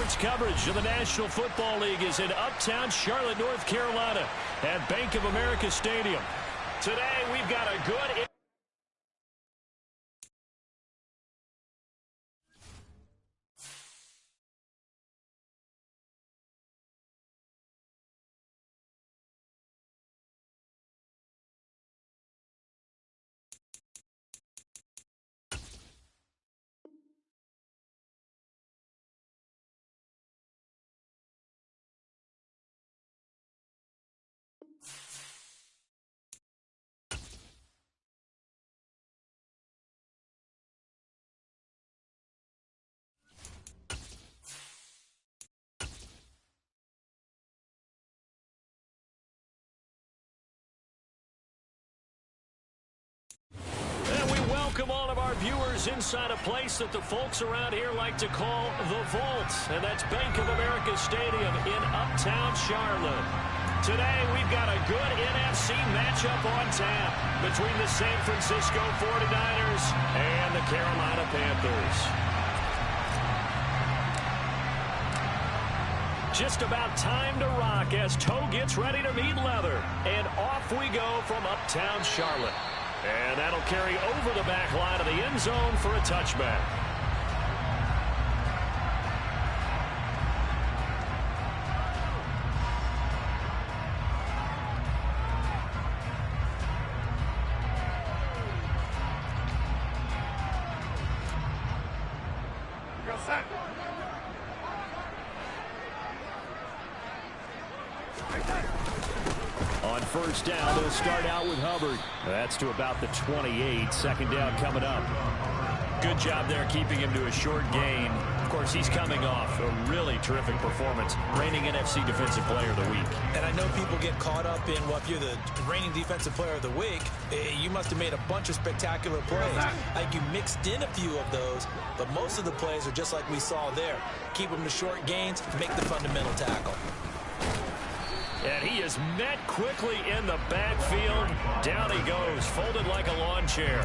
Sports coverage of the National Football League is in uptown Charlotte, North Carolina at Bank of America Stadium. Today, we've got a good... Welcome all of our viewers inside a place that the folks around here like to call the Vault, and that's Bank of America Stadium in uptown Charlotte. Today, we've got a good NFC matchup on tap between the San Francisco 49ers and the Carolina Panthers. Just about time to rock as toe gets ready to meet leather, and off we go from uptown Charlotte. And that'll carry over the back line of the end zone for a touchback. Go set. On first down, they'll start out with Hubbard. That's to about the 28. Second down coming up. Good job there keeping him to a short gain. Of course, he's coming off a really terrific performance, reigning NFC Defensive Player of the Week. And I know people get caught up in, well, if you're the reigning Defensive Player of the Week, you must have made a bunch of spectacular plays. Like you mixed in a few of those, but most of the plays are just like we saw there. Keep them to short gains, make the fundamental tackle. And he is met quickly in the backfield. Down he goes, folded like a lawn chair.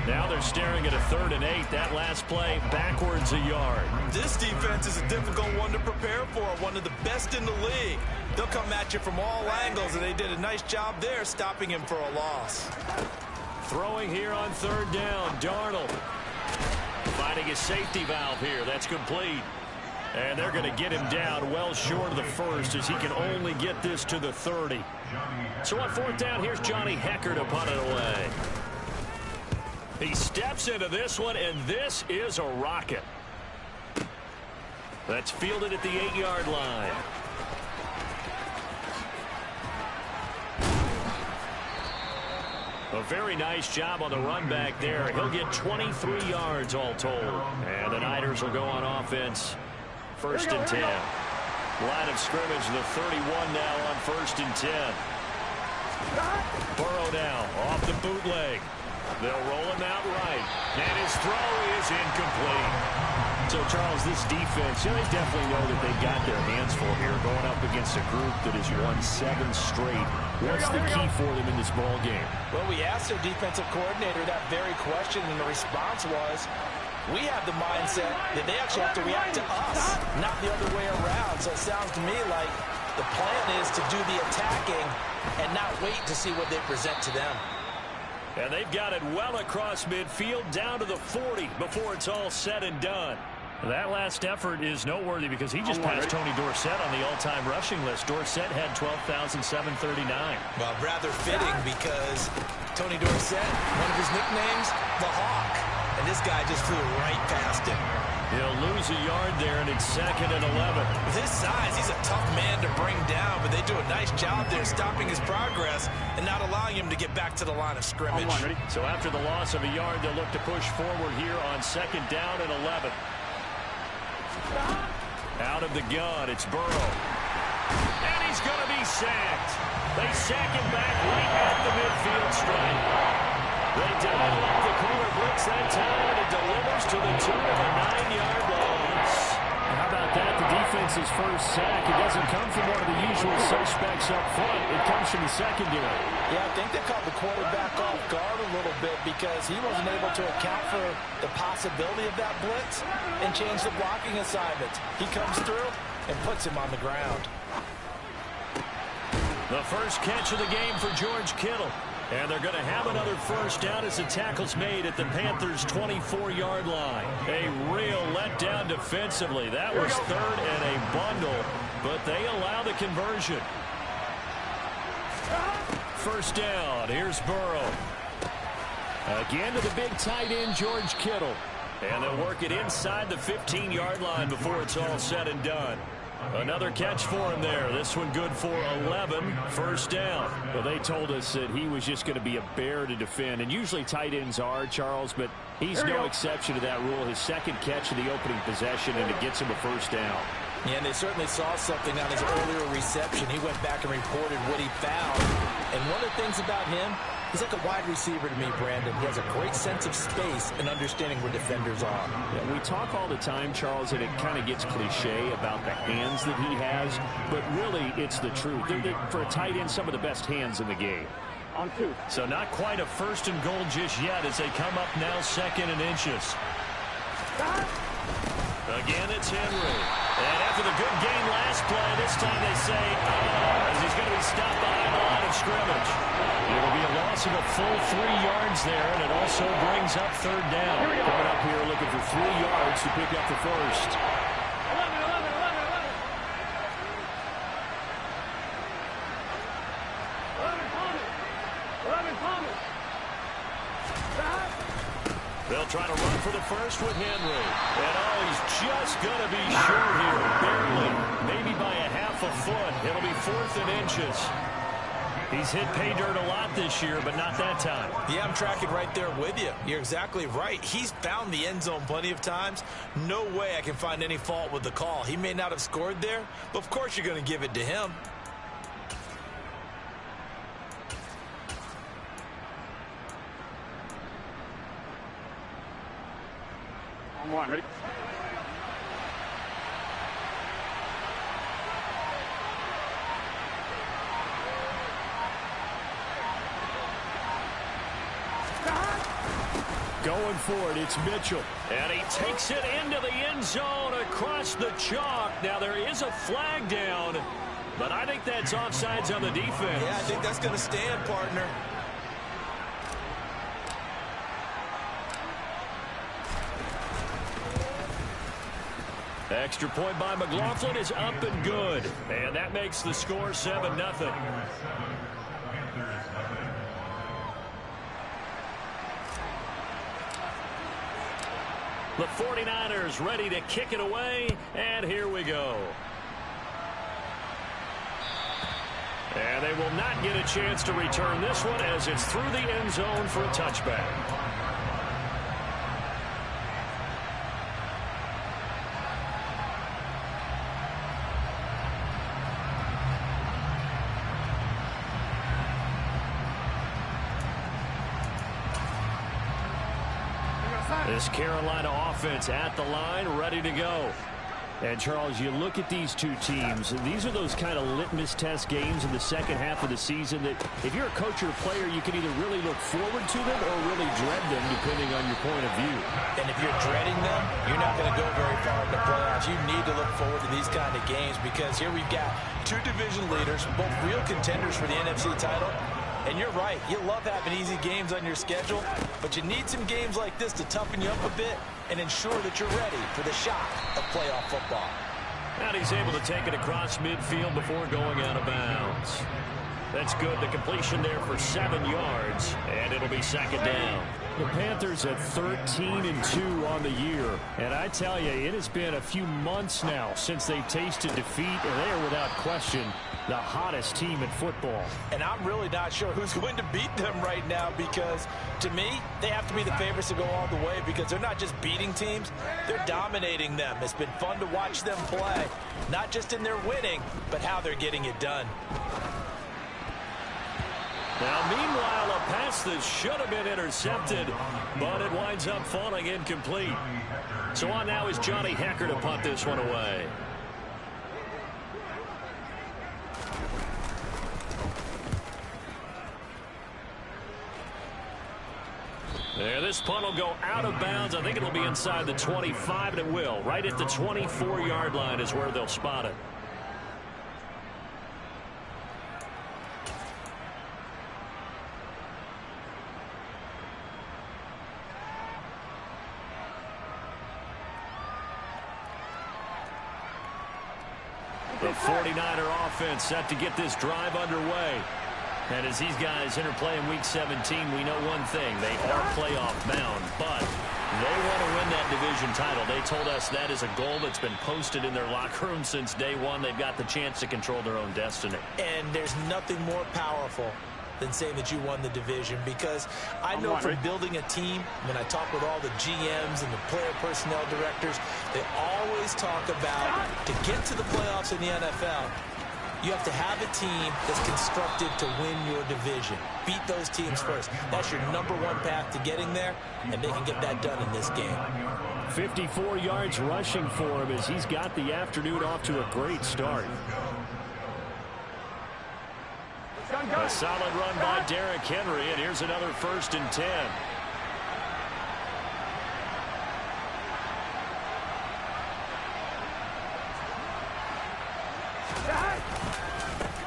Now they're staring at a 3rd and 8. That last play, backwards a yard. This defense is a difficult one to prepare for, one of the best in the league. They'll come at you from all angles, and they did a nice job there stopping him for a loss. Throwing here on 3rd down, Darnold. Finding his safety valve here. That's complete. And they're going to get him down well short of the first as he can only get this to the 30. So on 4th down, here's Johnny Hecker to punt it away. He steps into this one, and this is a rocket. That's fielded at the 8-yard line. A very nice job on the run back there. He'll get 23 yards all told. And the Niners will go on offense. 1st and 10. Line of scrimmage, the 31 now on 1st and 10. Burrow now off the bootleg. They'll roll him out right. And his throw is incomplete. So, Charles, this defense, they definitely know that they've got their hands full here going up against a group that has won 7 straight. What's the key for them in this ball game? Well, we asked their defensive coordinator that very question, and the response was, we have the mindset that they actually have to react to us, not the other way around. So it sounds to me like the plan is to do the attacking and not wait to see what they present to them. And they've got it well across midfield down to the 40 before it's all said and done. That last effort is noteworthy because he just passed Tony Dorsett on the all-time rushing list. Dorsett had 12,739. Well, rather fitting because Tony Dorsett, one of his nicknames, the Hawk. And this guy just flew right past him. He'll lose a yard there, and it's 2nd and 11. With his size, he's a tough man to bring down, but they do a nice job there stopping his progress and not allowing him to get back to the line of scrimmage. So after the loss of a yard, they'll look to push forward here on 2nd down and 11. Out of the gun, it's Burrow. And he's going to be sacked. They sack him back right at the midfield stripe. They dial up the corner blitz that time, and it delivers to the tune of a 9-yard loss. How about that? The defense Giants' first sack. It doesn't come from one of the usual suspects up front. It comes from the secondary. Yeah, I think they caught the quarterback off guard a little bit because he wasn't able to account for the possibility of that blitz and change the blocking assignments. He comes through and puts him on the ground. The first catch of the game for George Kittle. And they're going to have another first down as the tackle's made at the Panthers' 24-yard line. A real letdown defensively. That was third and a bundle, but they allow the conversion. First down. Here's Burrow. Again to the big tight end, George Kittle. And they'll work it inside the 15-yard line before it's all said and done. Another catch for him there. This one good for 11. First down. Well, they told us that he was just going to be a bear to defend. And usually tight ends are, Charles, but he's no exception to that rule. His second catch of the opening possession, and it gets him a first down. Yeah, and they certainly saw something on his earlier reception. He went back and reported what he found. And one of the things about him, he's like a wide receiver to me, Brandon. He has a great sense of space and understanding where defenders are. Yeah, we talk all the time, Charles, and it kind of gets cliche about the hands that he has, but really it's the truth. They're, for a tight end, some of the best hands in the game. On two. So not quite a first and goal just yet as they come up now second and inches. Again, it's Henry. And after the good game last play, this time they say, as he's going to be stopped behind the line of scrimmage. It'll be a loss of a full 3 yards there, and it also brings up third down. Coming up here looking for 3 yards to pick up the first. 11 Thomas. They'll try to run for the first with Henry. And he's just going to be short here. Barely. Maybe by a half a foot. It'll be 4th and inches. He's hit pay dirt a lot this year, but not that time. Yeah, I'm tracking right there with you. You're exactly right. He's found the end zone plenty of times. No way I can find any fault with the call. He may not have scored there, but of course you're going to give it to him. One, ready? Going for it, it's Mitchell. And he takes it into the end zone across the chalk. Now there is a flag down, but I think that's offsides on the defense. Yeah, I think that's going to stand, partner. Extra point by McLaughlin is up and good. And that makes the score 7-0. The 49ers ready to kick it away, and here we go. And they will not get a chance to return this one as it's through the end zone for a touchback. This Carolina offense at the line, ready to go. And, Charles, you look at these two teams, these are those kind of litmus test games in the second half of the season that if you're a coach or a player, you can either really look forward to them or really dread them, depending on your point of view. And if you're dreading them, you're not going to go very far in the playoffs. You need to look forward to these kind of games because here we've got two division leaders, both real contenders for the NFC title. And you're right, you love having easy games on your schedule, but you need some games like this to toughen you up a bit and ensure that you're ready for the shock of playoff football. And he's able to take it across midfield before going out of bounds. That's good. The completion there for 7 yards, and it'll be second down. The Panthers at 13-2 on the year. And I tell you, it has been a few months now since they've tasted defeat, and they are without question the hottest team in football. And I'm really not sure who's going to beat them right now because, to me, they have to be the favorites to go all the way because they're not just beating teams, they're dominating them. It's been fun to watch them play, not just in their winning, but how they're getting it done. Now, meanwhile, a pass that should have been intercepted, but it winds up falling incomplete. So on now is Johnny Hecker to punt this one away. And this punt will go out of bounds. I think it'll be inside the 25, and it will. Right at the 24-yard line is where they'll spot it. The 49er offense set to get this drive underway. And as these guys interplay in Week 17, we know one thing. They are playoff bound, but they want to win that division title. They told us that is a goal that's been posted in their locker room since day one. They've got the chance to control their own destiny. And there's nothing more powerful than saying that you won the division, because I know from building a team, when I talk with all the GMs and the player personnel directors, they always talk about to get to the playoffs in the NFL, you have to have a team that's constructed to win your division. Beat those teams first. That's your #1 path to getting there, and they can get that done in this game. 54 yards rushing for him as he's got the afternoon off to a great start. A solid run by Derrick Henry, and here's another 1st and 10.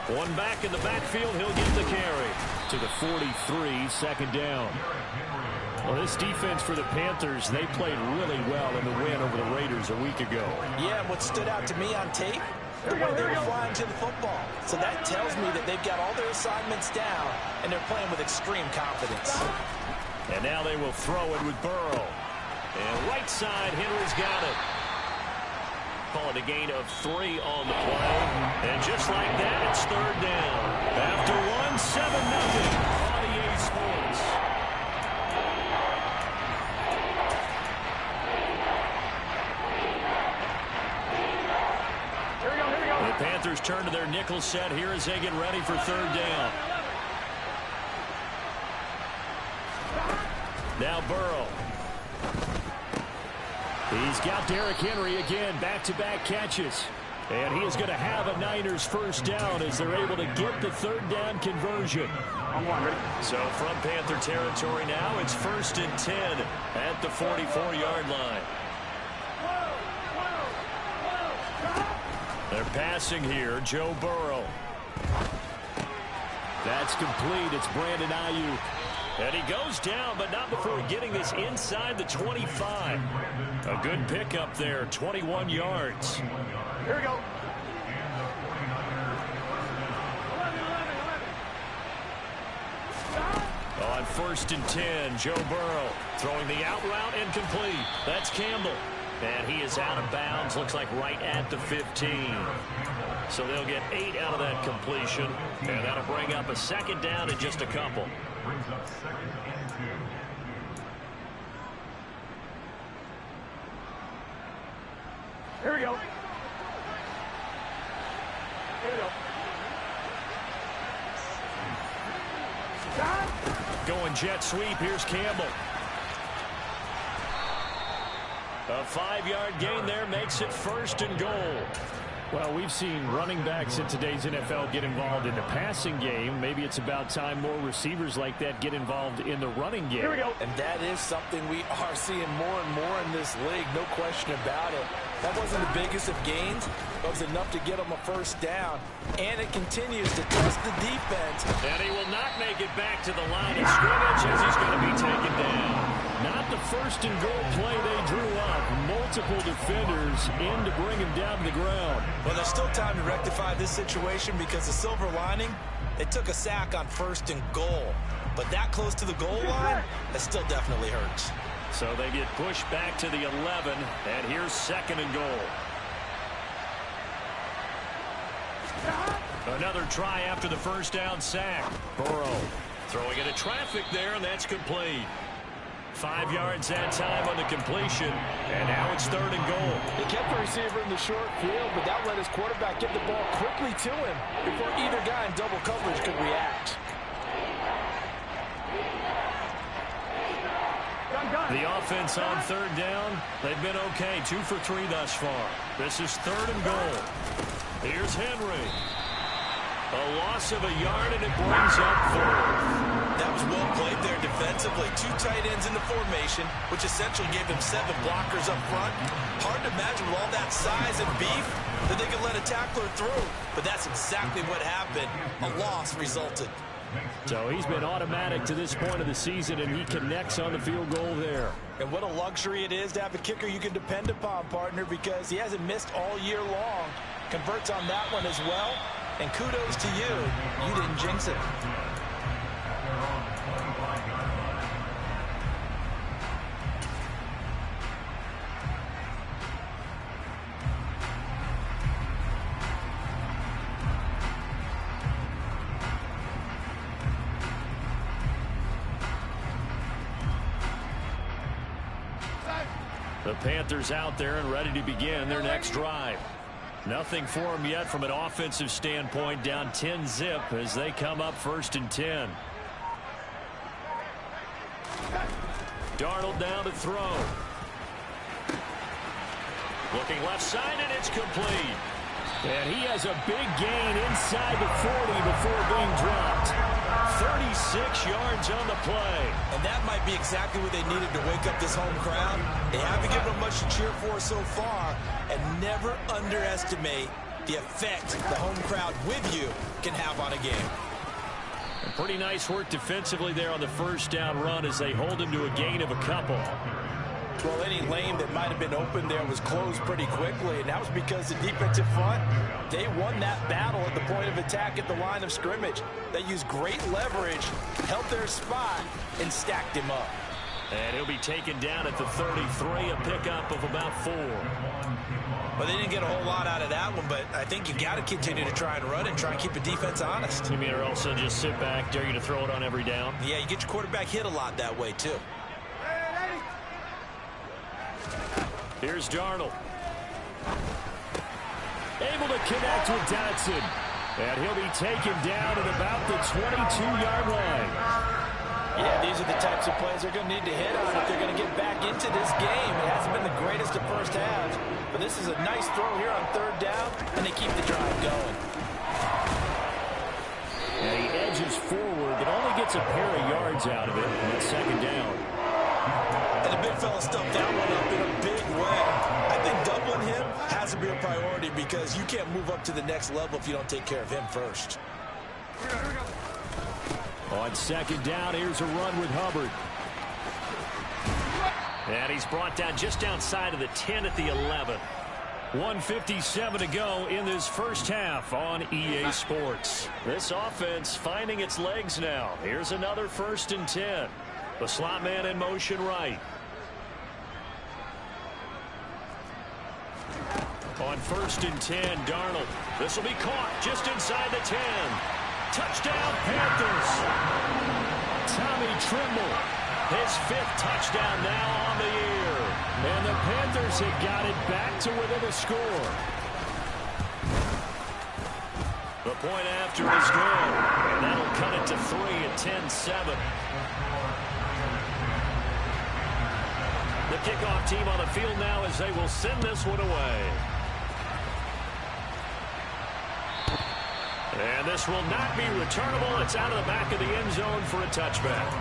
One back in the backfield, he'll get the carry. To the 43, 2nd down. Well, this defense for the Panthers, they played really well in the win over the Raiders a week ago. Yeah, and what stood out to me on tape, the way they were flying to the football. So that tells me that they've got all their assignments down, and they're playing with extreme confidence. And now they will throw it with Burrow. And right side, Henry's got it. Call it a gain of 3 on the play. And just like that, it's 3rd down. After 1, 7-0. On EA Sports. The Panthers turn to their nickel set here as they get ready for 3rd down. Now Burrow. He's got Derrick Henry again, back-to-back catches. And he is going to have a Niners 1st down as they're able to get the 3rd down conversion. So from Panther territory now, it's 1st and 10 at the 44-yard line. They're passing here, Joe Burrow. That's complete. It's Brandon Ayuk. And he goes down, but not before getting this inside the 25. A good pickup there, 21 yards. Here we go. On 1st and 10, Joe Burrow throwing the out route incomplete. That's Campbell. And he is out of bounds, looks like right at the 15. So they'll get 8 out of that completion. And that'll bring up a 2nd down in just a couple. Brings up 2nd and 2. Here we go. Here we go. Going jet sweep. Here's Campbell. A 5-yard gain there makes it 1st and goal. Well, we've seen running backs in today's NFL get involved in the passing game. Maybe it's about time more receivers like that get involved in the running game. Here we go. And that is something we are seeing more and more in this league, no question about it. That wasn't the biggest of gains, but it was enough to get them a 1st down. And it continues to test the defense. And he will not make it back to the line of scrimmage as he's going to be taken down. Not the 1st and goal play they drew up. Multiple defenders in to bring him down to the ground. Well, there's still time to rectify this situation because the silver lining, they took a sack on 1st and goal. But that close to the goal line, that still definitely hurts. So they get pushed back to the 11, and here's 2nd and goal. Another try after the 1st down sack. Burrow throwing into traffic there, and that's complete. 5 yards that time on the completion, and now it's 3rd and goal. He kept the receiver in the short field, but that let his quarterback get the ball quickly to him before either guy in double coverage could react. The offense on 3rd down, they've been okay. 2 for 3 thus far. This is 3rd and goal. Here's Henry. A loss of a yard, and it brings up 4th. That was well played there defensively. 2 tight ends in the formation, which essentially gave them 7 blockers up front. Hard to imagine with all that size and beef that they could let a tackler through. But that's exactly what happened. A loss resulted. So he's been automatic to this point of the season, and he connects on the field goal there. And what a luxury it is to have a kicker you can depend upon, partner, because he hasn't missed all year long. Converts on that one as well. And kudos to you. You didn't jinx it. The Panthers out there and ready to begin their next drive. Nothing for them yet from an offensive standpoint, down 10-zip as they come up 1st and 10. Darnold down to throw. Looking left side, and it's complete. And he has a big gain inside the 40 before being dropped. 36 yards on the play. And that might be exactly what they needed to wake up this home crowd. They haven't given them much to cheer for so far. And never underestimate the effect the home crowd with you can have on a game. Pretty nice work defensively there on the 1st down run as they hold him to a gain of a couple. Well, any lane that might have been open there was closed pretty quickly, and that was because the defensive front, they won that battle at the point of attack at the line of scrimmage. They used great leverage, held their spot, and stacked him up. And he'll be taken down at the 33, a pickup of about 4. Well, they didn't get a whole lot out of that one, but I think you got to continue to try and run and try and keep the defense honest. You mean or else they'll just sit back, dare you to throw it on every down? Yeah, you get your quarterback hit a lot that way, too. Here's Darnold. Able to connect with Dotson. And he'll be taken down at about the 22-yard line. Yeah, these are the types of plays they're going to need to hit on if they're going to get back into this game. It hasn't been the greatest of first halves, but this is a nice throw here on 3rd down, and they keep the drive going. And he edges forward, but only gets a pair of yards out of it on 2nd down. And the big fella stuffed that one up in a big way. I think doubling him has to be a priority because you can't move up to the next level if you don't take care of him first. On 2nd down, here's a run with Hubbard. And he's brought down just outside of the 10 at the 11. 1:57 to go in this 1st half on EA Sports. This offense finding its legs now. Here's another 1st and 10. The slot man in motion right. On 1st and 10, Darnold. This will be caught just inside the 10. Touchdown, Panthers. Tommy Tremble, his 5th touchdown now on the year. And the Panthers have got it back to within a score. The point after is good. And that'll cut it to 3 at 10-7. The kickoff team on the field now as they will send this one away. And this will not be returnable. It's out of the back of the end zone for a touchback.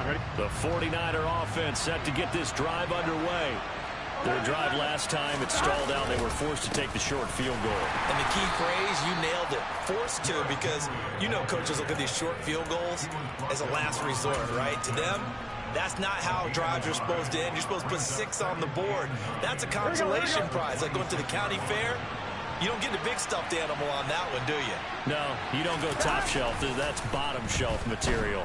Ready? The 49er offense set to get this drive underway. Their drive last time, it stalled out. They were forced to take the short field goal. And the key phrase, you nailed it. Forced to, because you know coaches look at these short field goals as a last resort, right? To them, that's not how drives are supposed to end. You're supposed to put 6 on the board. That's a consolation prize. Like going to the county fair, you don't get the big stuffed animal on that one, do you? No, you don't go top shelf. That's bottom shelf material.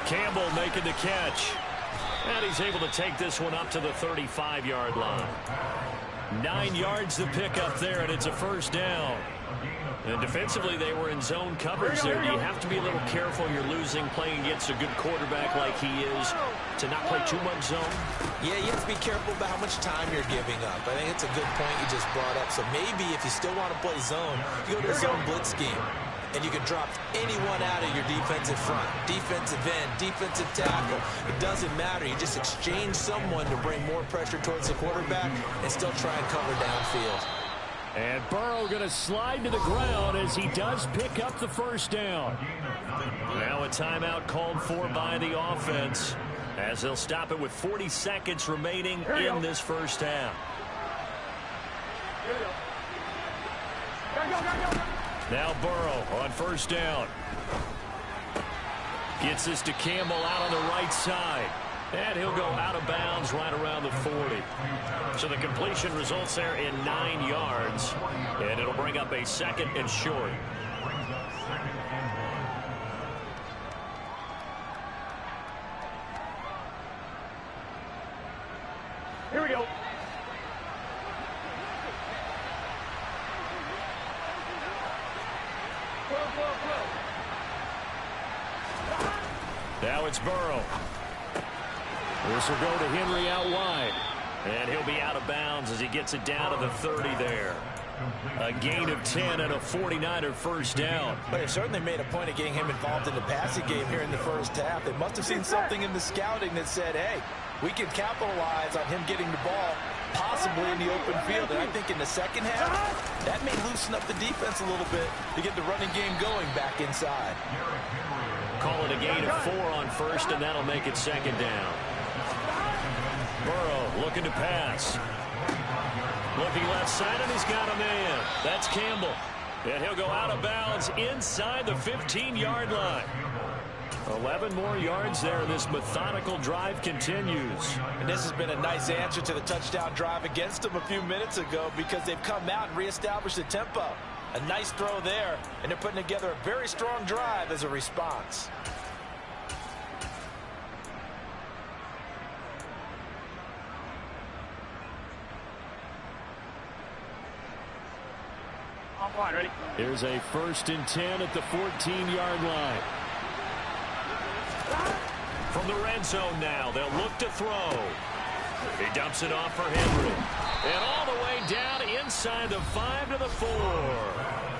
Campbell making the catch. And he's able to take this one up to the 35-yard line. 9 yards the pickup there, and it's a 1st down. And defensively, they were in zone coverage there. You have to be a little careful. You're losing, playing against a good quarterback like he is, to not play too much zone. Yeah, you have to be careful about how much time you're giving up. I think it's a good point you just brought up. So maybe if you still want to play zone, you go to a zone blitz scheme. and you can drop anyone out of your defensive front. Defensive end, defensive tackle. It doesn't matter. You just exchange someone to bring more pressure towards the quarterback and still try and cover downfield. And Burrow going to slide to the ground as he does pick up the first down. Now a timeout called for by the offense as they'll stop it with 40 seconds remaining in this first half. Now Burrow on first down. Gets this to Campbell out on the right side. And he'll go out of bounds right around the 40. So the completion results there in 9 yards. And it'll bring up a 2nd and short. Here we go. Now it's Burrow. This will go to Henry out wide. And he'll be out of bounds as he gets it down to the 30 there. A gain of 10 and a 49er first down. But it certainly made a point of getting him involved in the passing game here in the first half. They must have seen something in the scouting that said, hey, we can capitalize on him getting the ball possibly in the open field. And I think in the second half, that may loosen up the defense a little bit to get the running game going back inside. Call it a gain of 4 on first, and that'll make it 2nd down. Burrow looking to pass. Looking left side, and he's got a man. That's Campbell. And he'll go out of bounds inside the 15-yard line. 11 more yards there, and this methodical drive continues. And this has been a nice answer to the touchdown drive against them a few minutes ago because they've come out and reestablished the tempo. A nice throw there, and they're putting together a very strong drive as a response. Offline, ready? Here's a 1st and 10 at the 14-yard line. From the red zone now, they'll look to throw. He dumps it off for Henry. And all the way down inside the 5 to the 4.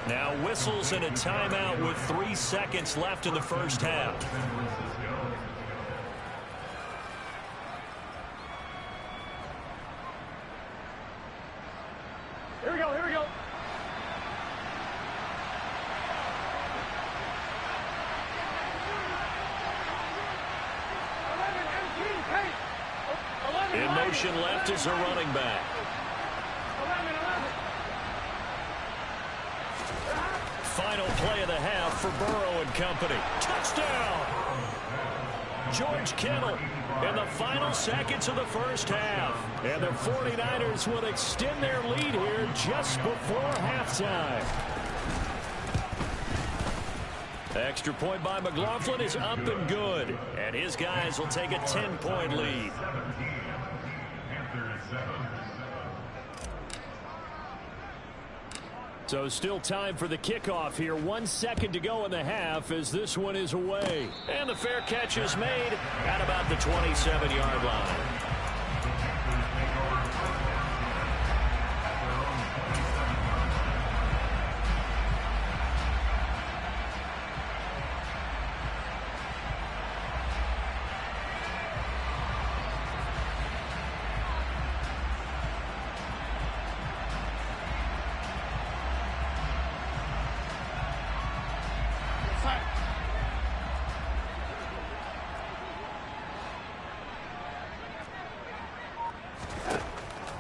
Now whistles and a timeout with 3 seconds left in the first half. Here we go, here we go. In motion left is a running back. 11. Final play of the half for Burrow and company. Touchdown! George Kittle in the final seconds of the first half. And the 49ers will extend their lead here just before halftime. Extra point by McLaughlin is up and good. And his guys will take a 10-point lead. So still time for the kickoff here. 1 second to go in the half as this one is away. And the fair catch is made at about the 27-yard line.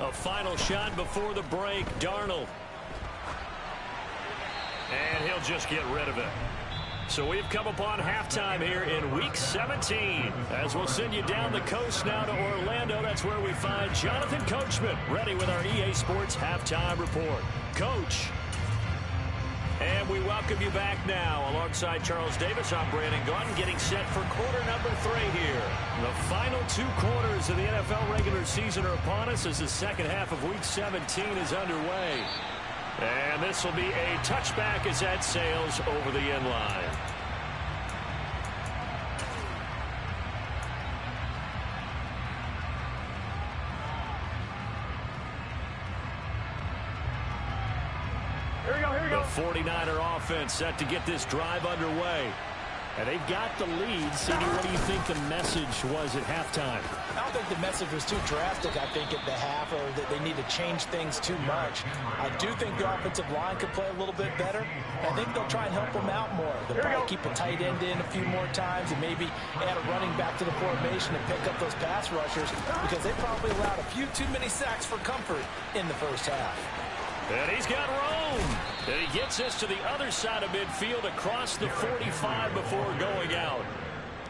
A final shot before the break, Darnold. And he'll just get rid of it. So we've come upon halftime here in Week 17. As we'll send you down the coast now to Orlando. That's where we find Jonathan Coachman ready with our EA Sports Halftime Report. Coach. And we welcome you back now. Alongside Charles Davis, I'm Brandon Gaudin, getting set for quarter number 3 here. The final 2 quarters of the NFL regular season are upon us as the second half of Week 17 is underway. And this will be a touchback as that sails over the end line. Here we go, here we go. The 49er offense set to get this drive underway. And they've got the lead. CD, what do you think the message was at halftime? I don't think the message was too drastic, I think, at the half, or that they need to change things too much. I do think the offensive line could play a little bit better. I think they'll try and help them out more. They'll probably keep a tight end in a few more times and maybe add a running back to the formation and pick up those pass rushers, because they probably allowed a few too many sacks for comfort in the first half. And he's got room. And he gets us to the other side of midfield across the 45 before going out.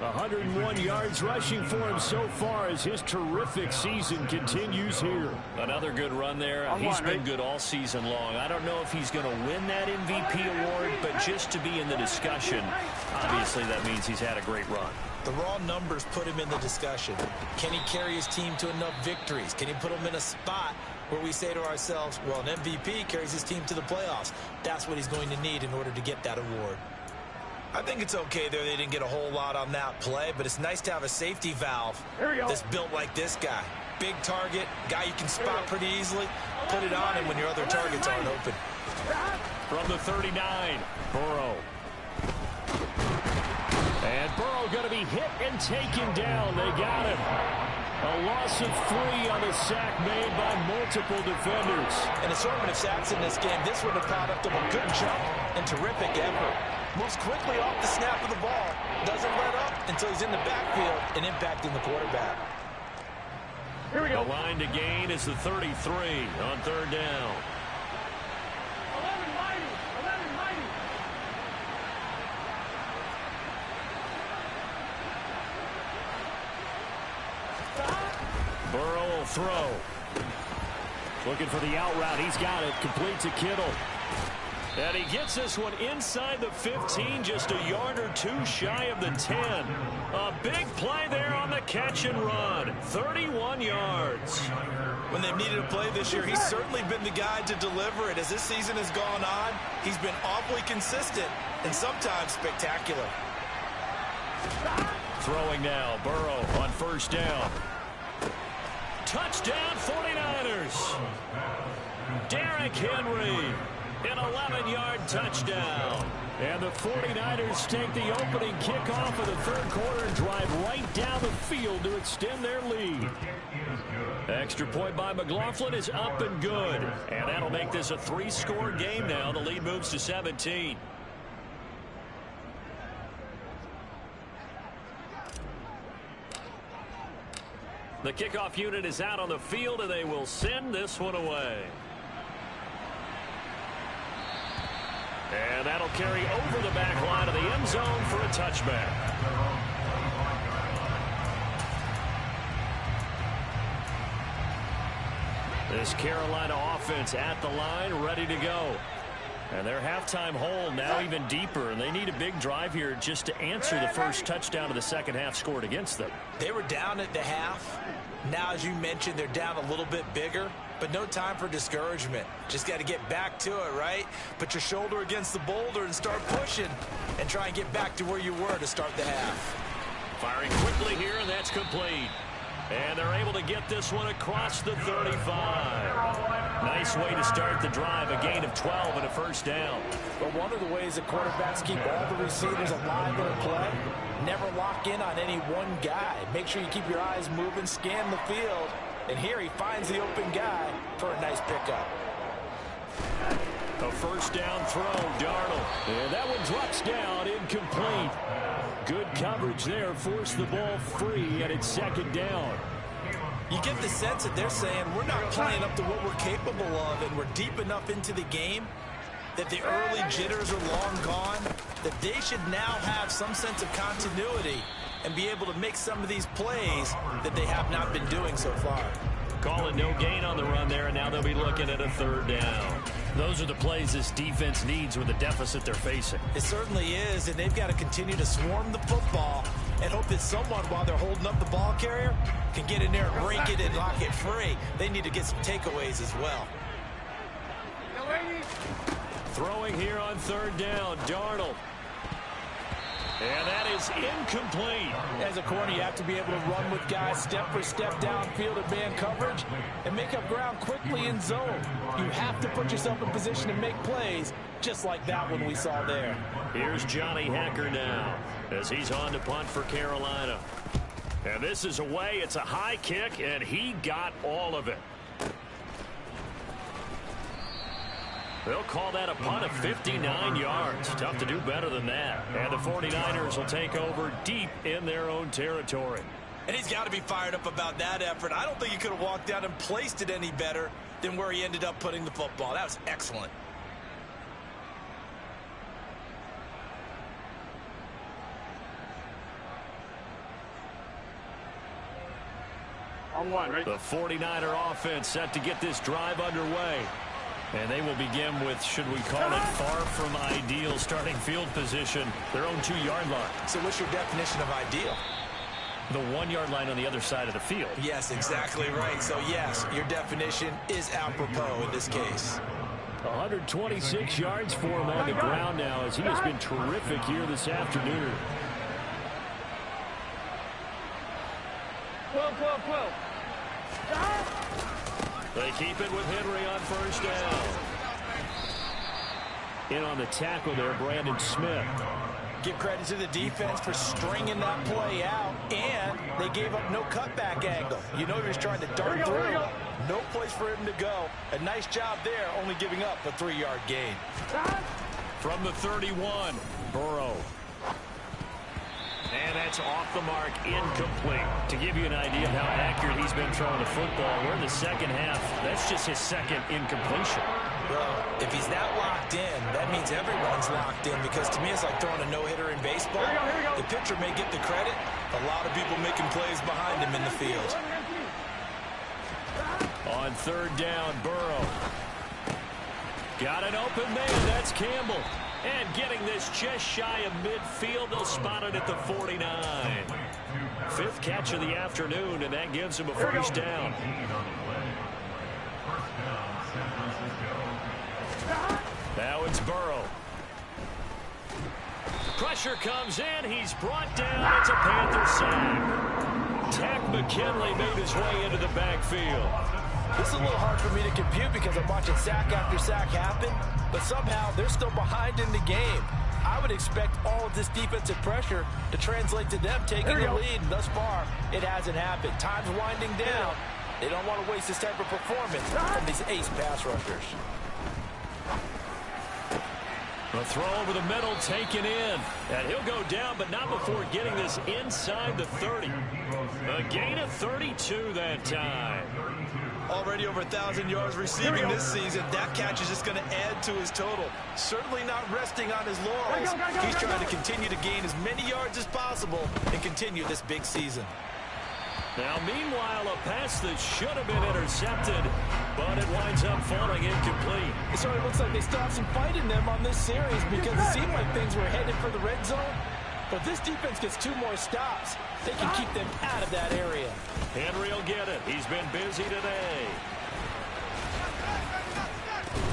101 yards rushing for him so far as his terrific season continues here. Another good run there. He's been good all season long. I don't know if he's going to win that MVP award, but just to be in the discussion, obviously that means he's had a great run. The raw numbers put him in the discussion. Can he carry his team to enough victories? Can he put them in a spot where we say to ourselves, well, an MVP carries his team to the playoffs? That's what he's going to need in order to get that award. I think it's okay there. They didn't get a whole lot on that play, but it's nice to have a safety valve that's built like this guy. Big target, guy you can spot pretty easily. Put it on him when your other targets aren't open. From the 39, Burrow. And Burrow going to be hit and taken down. They got him. A loss of 3 on a sack made by multiple defenders. An assortment of sacks in this game. This one a product of a good jump and terrific effort. Moves quickly off the snap of the ball. Doesn't let up until he's in the backfield and impacting the quarterback. Here we go. The line to gain is the 33 on third down. 11 mighty. Burrow will throw. Looking for the out route. He's got it. Complete to Kittle. And he gets this one inside the 15, just a yard or two shy of the 10. A big play there on the catch and run. 31 yards. When they've needed a play this year, he's certainly been the guy to deliver it. As this season has gone on, he's been awfully consistent and sometimes spectacular. Throwing now, Burrow on first down. Touchdown 49ers. Derrick Henry. An 11-yard touchdown. And the 49ers take the opening kickoff of the third quarter and drive right down the field to extend their lead. Extra point by McLaughlin is up and good. And that'll make this a 3-score game now. The lead moves to 17. The kickoff unit is out on the field, and they will send this one away. And that'll carry over the back line of the end zone for a touchback. This Carolina offense at the line, ready to go. And their halftime hole now even deeper, and they need a big drive here just to answer the first touchdown of the second half scored against them. They were down at the half. Now, as you mentioned, they're down a little bit bigger, but no time for discouragement. Just got to get back to it, right? Put your shoulder against the boulder and start pushing and try and get back to where you were to start the half. Firing quickly here, and that's complete. And they're able to get this one across the 35. Nice way to start the drive, a gain of 12 and a first down. But one of the ways that quarterbacks keep all the receivers alive in a play, never lock in on any one guy. Make sure you keep your eyes moving, scan the field. And here he finds the open guy for a nice pickup. A first down throw, Darnold. And that one drops down, incomplete. Good coverage there, forced the ball free, and it's second down. You get the sense that they're saying we're not playing up to what we're capable of, and we're deep enough into the game that the early jitters are long gone, that they should now have some sense of continuity and be able to make some of these plays that they have not been doing so far. Call it no gain on the run there, and now they'll be looking at a third down. Those are the plays this defense needs with the deficit they're facing. It certainly is, and they've got to continue to swarm the football and hope that someone, while they're holding up the ball carrier, can get in there and break it and lock it free. They need to get some takeaways as well. Throwing here on third down, Darnold. And that is incomplete. As a corner, you have to be able to run with guys step for step downfield in man coverage and make up ground quickly in zone. You have to put yourself in position to make plays, just like that one we saw there. Here's Johnny Hacker now as he's on to punt for Carolina. And this is away. It's a high kick, and he got all of it. They'll call that a punt of 59 yards. Tough to do better than that. And the 49ers will take over deep in their own territory. And he's got to be fired up about that effort. I don't think he could have walked out and placed it any better than where he ended up putting the football. That was excellent. On one, right? The 49er offense set to get this drive underway. And they will begin with, should we call it, far from ideal starting field position, their own 2-yard line. So what's your definition of ideal? The 1-yard line on the other side of the field. Yes, exactly right. So, yes, your definition is apropos in this case. 126 yards for him on the ground now as he has been terrific here this afternoon. 12. They keep it with Henry on first down. In on the tackle there, Brandon Smith. Give credit to the defense for stringing that play out, and they gave up no cutback angle. You know he was trying to dart through. No place for him to go. A nice job there, only giving up a 3-yard gain. From the 31, Burrow. And that's off the mark, incomplete. To give you an idea of how accurate he's been throwing the football, we're in the second half. That's just his second incompletion. Well, if he's that locked in, that means everyone's locked in, because to me it's like throwing a no-hitter in baseball. The pitcher may get the credit, a lot of people making plays behind him in the field. On third down, Burrow. Got an open man, that's Campbell. And getting this just shy of midfield, they'll spot it at the 49. 5th catch of the afternoon, and that gives him a first down. Now it's Burrow. Pressure comes in. He's brought down. It's a Panther sack. Tack McKinley made his way into the backfield. This is a little hard for me to compute because I'm watching sack after sack happen, but somehow they're still behind in the game. I would expect all of this defensive pressure to translate to them taking the lead, and thus far, it hasn't happened. Time's winding down. They don't want to waste this type of performance from these ace pass rushers. A throw over the middle taken in. And he'll go down, but not before getting this inside the 30. A gain of 32 that time. Already over 1,000 yards receiving this season. That catch is just going to add to his total. Certainly not resting on his laurels. He's trying to continue to gain as many yards as possible and continue this big season. Now, meanwhile, a pass that should have been intercepted, but it winds up falling incomplete. So it looks like they still have some fight in them on this series because it seemed like things were headed for the red zone. But this defense gets 2 more stops. They can keep them out of that area. Henry will get it. He's been busy today.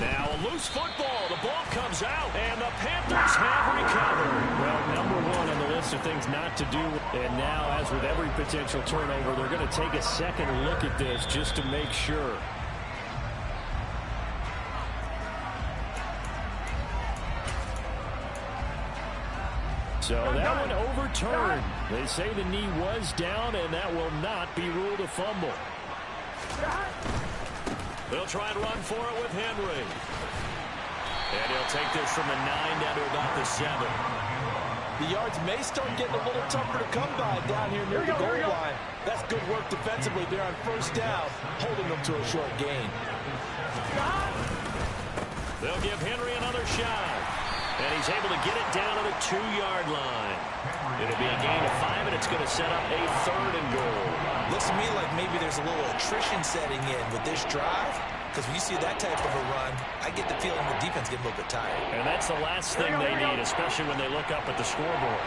Now a loose football. The ball comes out, and the Panthers have recovered. Well, number 1 on the list of things not to do. And now, as with every potential turnover, they're going to take a second look at this just to make sure. So that one overturned. They say the knee was down, and that will not be ruled a fumble. They'll try and run for it with Henry. And he'll take this from the 9 down to about the 7. The yards may start getting a little tougher to come by down here near the goal line. That's good work defensively there on first down, holding them to a short gain. They'll give Henry another shot. And he's able to get it down to the 2-yard line. It'll be a gain of 5, and it's going to set up a 3rd and goal. Looks to me like maybe there's a little attrition setting in with this drive, because when you see that type of a run, I get the feeling the defense gets a little bit tired. And that's the last thing they need, especially when they look up at the scoreboard.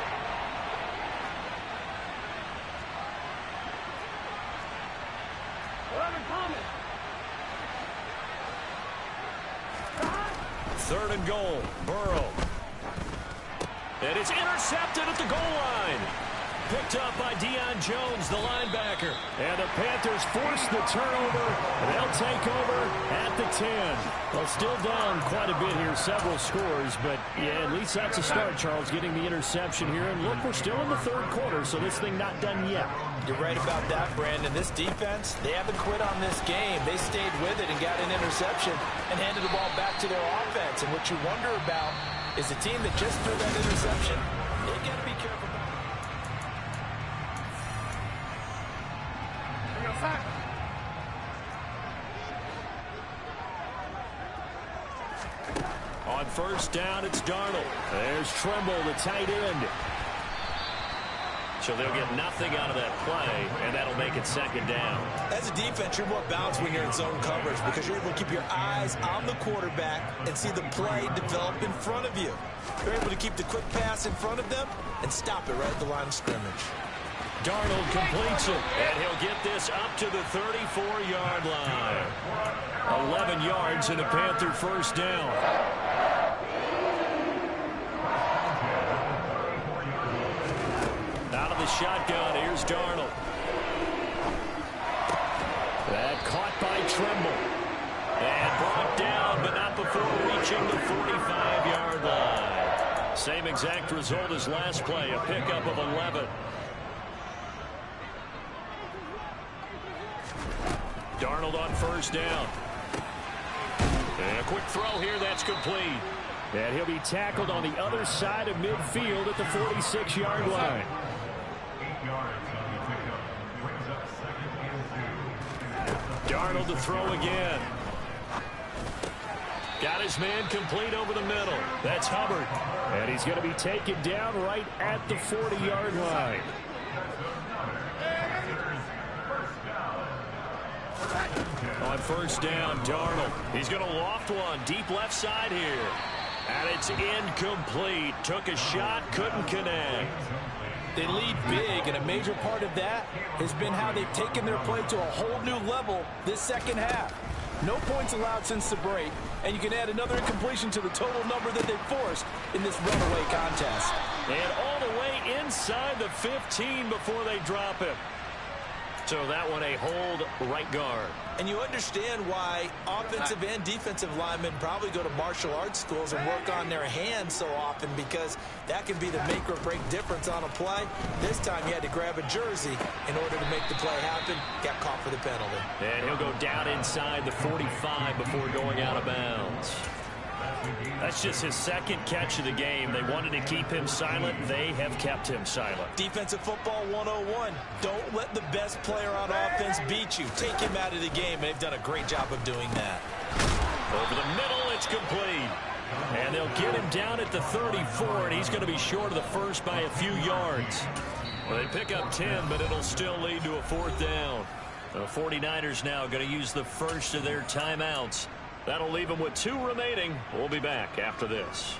Third and goal. Burrow. And it's intercepted at the goal line. Picked up by Deion Jones, the linebacker. And the Panthers force the turnover. They'll take over at the 10. Well, still down quite a bit here, several scores. But, yeah, at least that's a start, Charles, getting the interception here. And look, we're still in the third quarter, so this thing not done yet. You're right about that, Brandon. This defense, they haven't quit on this game. They stayed with it and got an interception and handed the ball back to their offense. And what you wonder about is the team that just threw that interception, they got to be careful. On first down, it's Darnold. There's Tremble, the tight end. So they'll get nothing out of that play, and that'll make it second down. As a defense, you're more balanced when you're in zone coverage because you're able to keep your eyes on the quarterback and see the play develop in front of you. You're able to keep the quick pass in front of them and stop it right at the line of scrimmage. Darnold completes it, and he'll get this up to the 34-yard line. 11 yards and a Panther first down. Out of the shotgun, here's Darnold. That caught by Tremble. And brought down, but not before reaching the 45-yard line. Same exact result as last play, a pickup of 11. Darnold on first down. And a quick throw here, that's complete. And he'll be tackled on the other side of midfield at the 46-yard line. 8 yards on the pickup. Brings up 2nd and 2. Darnold to throw again. Got his man complete over the middle. That's Hubbard. And he's going to be taken down right at the 40-yard line. On first down, Darnold. He's going to loft one deep left side here. And it's incomplete. Took a shot, couldn't connect. They lead big, and a major part of that has been how they've taken their play to a whole new level this second half. No points allowed since the break, and you can add another incompletion to the total number that they forced in this runaway contest. And all the way inside the 15 before they drop him. So that one a hold right guard. And you understand why offensive and defensive linemen probably go to martial arts schools and work on their hands so often, because that can be the make or break difference on a play. This time you had to grab a jersey in order to make the play happen. Got caught for the penalty. And he'll go down inside the 45 before going out of bounds. That's just his second catch of the game. They wanted to keep him silent. They have kept him silent. Defensive football 101. Don't let the best player on offense beat you. Take him out of the game, and they've done a great job of doing that. Over the middle, it's complete. And they'll get him down at the 34, and he's going to be short of the first by a few yards. Well, they pick up 10, but it'll still lead to a fourth down. The 49ers now going to use the first of their timeouts. That'll leave them with 2 remaining. We'll be back after this.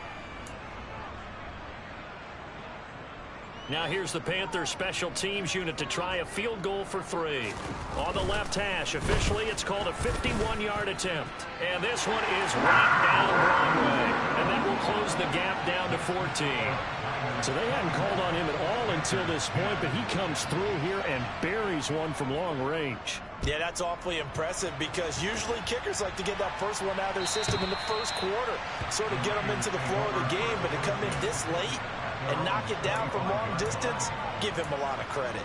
Now here's the Panthers special teams unit to try a field goal for 3. On the left hash, officially it's called a 51-yard attempt. And this one is right down Broadway. And that will close the gap down to 14. So they hadn't called on him at all until this point, but he comes through here and buries one from long range. Yeah, that's awfully impressive, because usually kickers like to get that first one out of their system in the first quarter, sort of get them into the flow of the game, but to come in this late and knock it down from long distance, give him a lot of credit.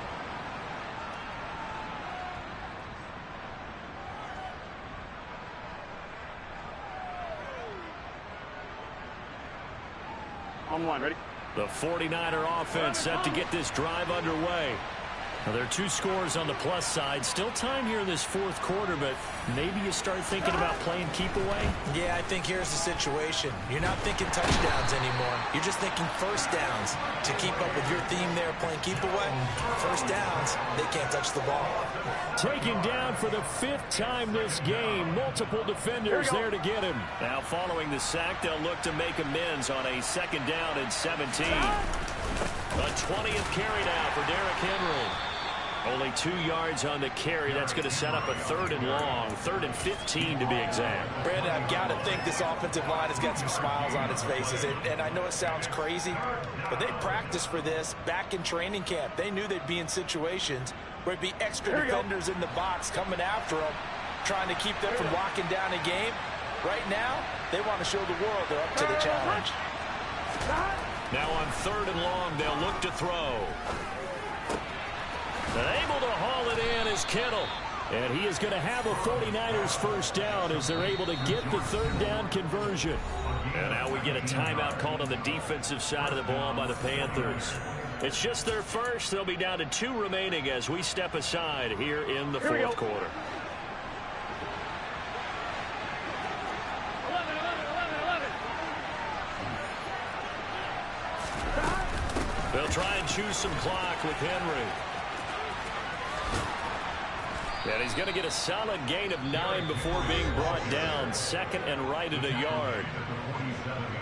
On one, ready? The 49er offense set to get this drive underway. Now, there are 2 scores on the plus side. Still time here in this fourth quarter, but maybe you start thinking about playing keep away? Yeah, I think here's the situation. You're not thinking touchdowns anymore. You're just thinking first downs. To keep up with your theme there, playing keep away, first downs, they can't touch the ball. Taken down for the 5th time this game. Multiple defenders there to get him. Now, following the sack, they'll look to make amends on a 2nd down and 17. A 20th carry now for Derrick Henry. Only 2 yards on the carry. That's going to set up a 3rd and long, 3rd and 15 to be exact. Brandon, I've got to think this offensive line has got some smiles on its faces. And I know it sounds crazy, but they practiced for this back in training camp. They knew they'd be in situations where there'd be extra defenders in the box coming after them, trying to keep them from locking down a game. Right now, they want to show the world they're up to the challenge. Now on 3rd and long, they'll look to throw. And able to haul it in is Kittle. And he is going to have a 49ers first down as they're able to get the 3rd down conversion. And now we get a timeout called on the defensive side of the ball by the Panthers. It's just their first. They'll be down to 2 remaining as we step aside here in the 4th quarter. 11. They'll try and choose some clock with Henry. And he's going to get a solid gain of 9 before being brought down. 2nd and right at a yard.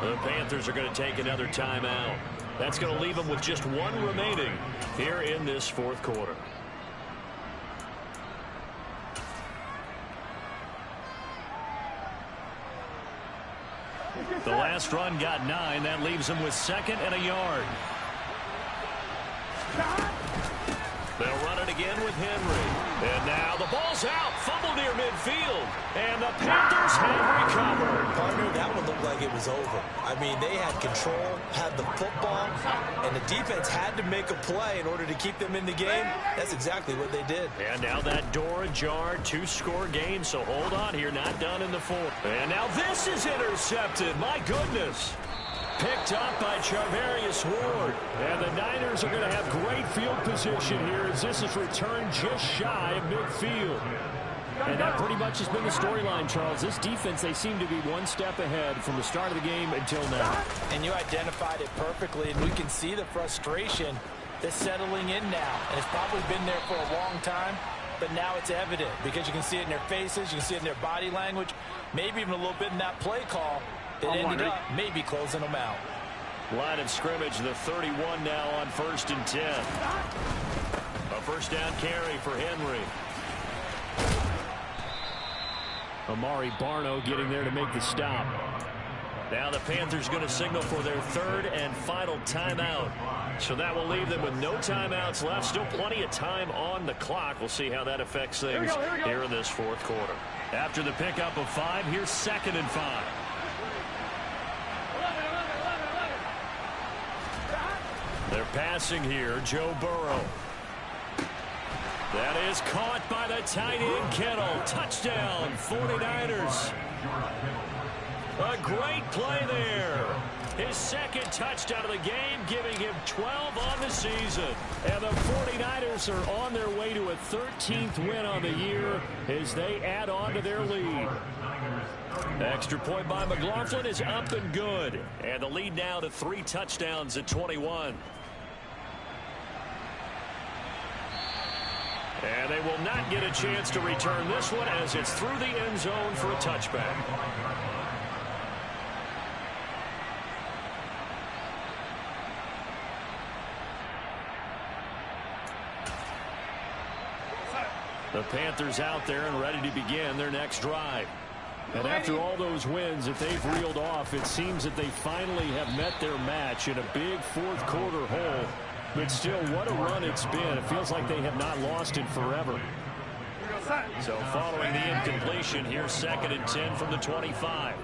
The Panthers are going to take another timeout. That's going to leave them with just 1 remaining here in this 4th quarter. The last run got 9. That leaves them with 2nd and a yard. They'll run it again with Henry. And now the ball's out. Fumble near midfield. And the Panthers have recovered. Partner, that one looked like it was over. I mean, they had control, had the football, and the defense had to make a play in order to keep them in the game. That's exactly what they did. And now that door ajar, 2-score game. So hold on here, not done in the 4th. And now this is intercepted. My goodness. Picked up by Charvarius Ward. And the Niners are going to have great field position here as this is returned just shy of midfield. And that pretty much has been the storyline, Charles. This defense, they seem to be 1 step ahead from the start of the game until now. And you identified it perfectly, and we can see the frustration that's settling in now. And it's probably been there for a long time, but now it's evident because you can see it in their faces, you can see it in their body language, maybe even a little bit in that play call. It ended up maybe closing them out. Line of scrimmage, the 31 now on 1st and 10. A first down carry for Henry. Amari Barno getting there to make the stop. Now the Panthers going to signal for their 3rd and final timeout. So that will leave them with no timeouts left. Still plenty of time on the clock. We'll see how that affects things here in this 4th quarter. After the pickup of 5, here's 2nd and 5. They're passing here, Joe Burrow. That is caught by the tight end Kittle. Touchdown, 49ers. A great play there. His 2nd touchdown of the game, giving him 12 on the season. And the 49ers are on their way to a 13th win on the year as they add on to their lead. Extra point by McLaughlin is up and good. And the lead now to 3 touchdowns at 21. And they will not get a chance to return this one as it's through the end zone for a touchback. The Panthers out there and ready to begin their next drive. And after all those wins that they've reeled off, it seems that they finally have met their match in a big 4th quarter hole. But still, what a run it's been. It feels like they have not lost it forever. So following the incompletion, here's 2nd and 10 from the 25.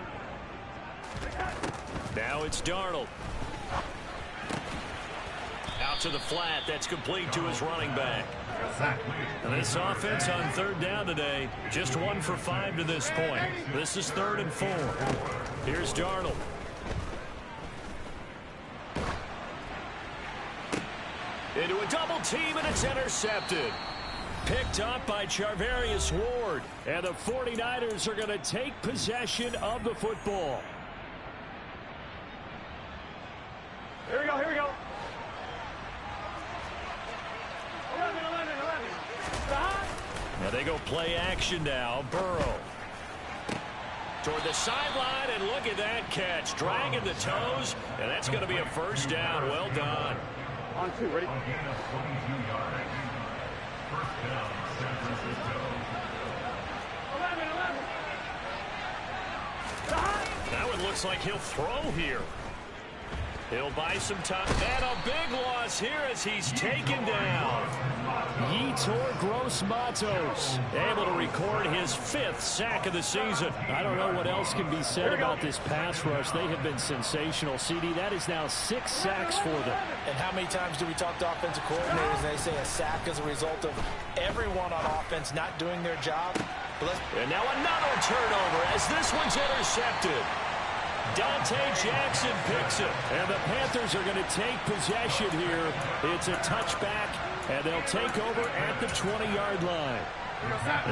Now it's Darnold. Out to the flat. That's complete to his running back. And this offense on 3rd down today, just 1 for 5 to this point. This is 3rd and 4. Here's Darnold. Into a double team, and it's intercepted. Picked up by Charvarius Ward. And the 49ers are going to take possession of the football. Here we go, here we go. 11. Now they go play action now. Burrow. Toward the sideline, and look at that catch. Dragging the toes, and that's going to be a first down. Well done. On 2, ready? First down, San Francisco. 11. That one looks like he'll throw here. He'll buy some time. And a big loss here as he's taken down. Yetur Gross-Matos able to record his 5th sack of the season. I don't know what else can be said about this pass rush. They have been sensational. CD, that is now 6 sacks for them. And how many times do we talk to offensive coordinators and they say a sack is a result of everyone on offense not doing their job? And now another turnover as this one's intercepted. Dante Jackson picks it. And the Panthers are going to take possession here. It's a touchback, and they'll take over at the 20-yard line.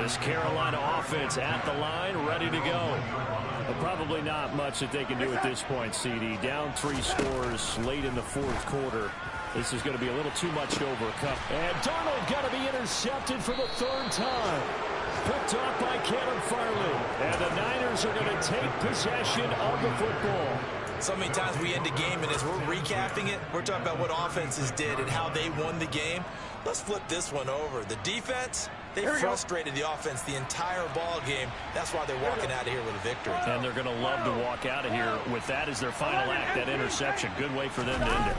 This Carolina offense at the line, ready to go. But probably not much that they can do at this point, CD. Down 3 scores late in the 4th quarter. This is going to be a little too much to overcome. And Darnold got to be intercepted for the 3rd time. Picked off by Caleb Farley. And the Niners are going to take possession of the football. So many times we end a game, and as we're recapping it, we're talking about what offenses did and how they won the game. Let's flip this one over. The defense, they frustrated the offense the entire ball game. That's why they're walking out of here with a victory. And they're going to love to walk out of here with that as their final act, that interception. Good way for them to end it.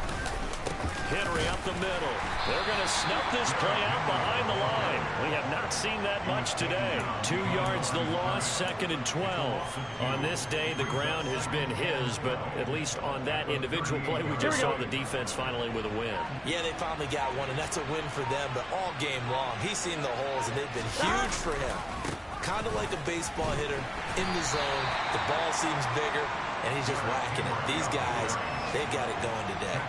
Henry up the middle. They're going to snuff this play out behind the line. We have not seen that much today. 2 yards the loss, 2nd and 12. On this day, the ground has been his, but at least on that individual play, we just saw the defense finally with a win. Yeah, they finally got one, and that's a win for them, but all game long, he's seen the holes, and they've been huge for him. Kind of like a baseball hitter in the zone. The ball seems bigger, and he's just whacking it. These guys, they've got it going today.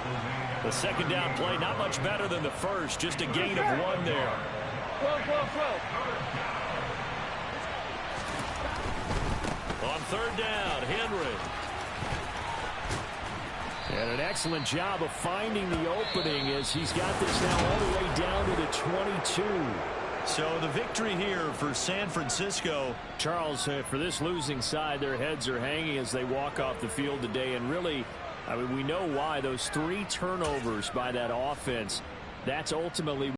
The 2nd down play, not much better than the first. Just a gain of 1 there. On 3rd down, Henry. And an excellent job of finding the opening as he's got this now all the way down to the 22. So the victory here for San Francisco. Charles, for this losing side, their heads are hanging as they walk off the field today. And really, I mean, we know why. Those 3 turnovers by that offense, that's ultimately